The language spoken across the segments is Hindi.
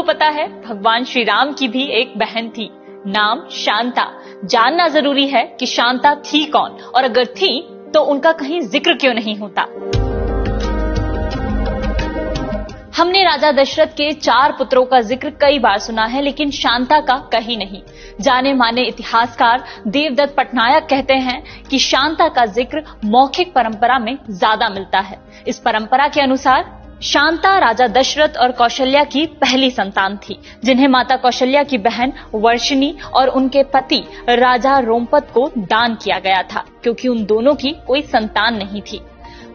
आपको पता है भगवान श्री राम की भी एक बहन थी, नाम शांता। जानना जरूरी है कि शांता थी कौन, और अगर थी तो उनका कहीं जिक्र क्यों नहीं होता। हमने राजा दशरथ के 4 पुत्रों का जिक्र कई बार सुना है, लेकिन शांता का कहीं नहीं। जाने माने इतिहासकार देवदत्त पटनायक कहते हैं कि शांता का जिक्र मौखिक परंपरा में ज्यादा मिलता है। इस परंपरा के अनुसार शांता राजा दशरथ और कौशल्या की पहली संतान थी, जिन्हें माता कौशल्या की बहन वर्षिणी और उनके पति राजा रोमपत को दान किया गया था, क्योंकि उन दोनों की कोई संतान नहीं थी।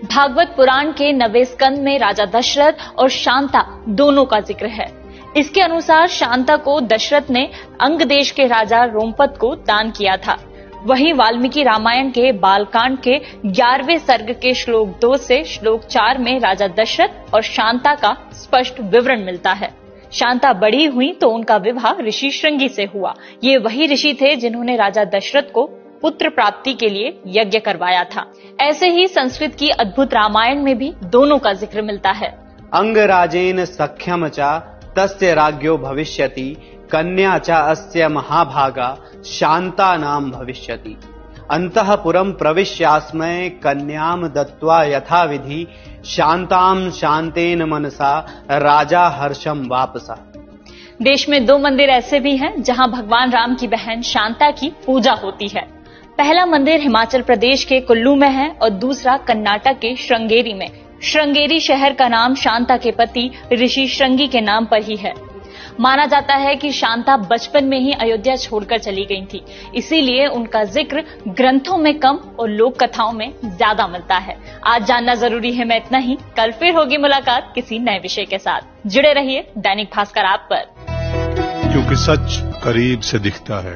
भागवत पुराण के 9वें स्कंद में राजा दशरथ और शांता दोनों का जिक्र है। इसके अनुसार शांता को दशरथ ने अंग देश के राजा रोमपत को दान किया था। वहीं वाल्मीकि रामायण के बालकांड के 11वें सर्ग के श्लोक 2 से श्लोक 4 में राजा दशरथ और शांता का स्पष्ट विवरण मिलता है। शांता बड़ी हुई तो उनका विवाह ऋषि श्रृंगी से हुआ। ये वही ऋषि थे जिन्होंने राजा दशरथ को पुत्र प्राप्ति के लिए यज्ञ करवाया था। ऐसे ही संस्कृत की अद्भुत रामायण में भी दोनों का जिक्र मिलता है। अंगराजेन सख्यम च तस्य राज्ञो भविष्यति, कन्या च अस्य महाभागा शांता नाम भविष्यति। अंतःपुरं प्रविश्यास्मै कन्याम दत्त्वा यथाविधि, शांताम शांतेन मनसा राजा हर्षम वापसा। देश में 2 मंदिर ऐसे भी हैं जहां भगवान राम की बहन शांता की पूजा होती है। पहला मंदिर हिमाचल प्रदेश के कुल्लू में है और दूसरा कर्नाटक के श्रृंगेरी में। श्रृंगेरी शहर का नाम शांता के पति ऋषि श्रृंगी के नाम पर ही है। माना जाता है कि शांता बचपन में ही अयोध्या छोड़कर चली गई थी, इसीलिए उनका जिक्र ग्रंथों में कम और लोक कथाओं में ज्यादा मिलता है। आज जानना जरूरी है मैं इतना ही। कल फिर होगी मुलाकात किसी नए विषय के साथ। जुड़े रहिए दैनिक भास्कर ऐप पर, क्योंकि सच करीब से दिखता है।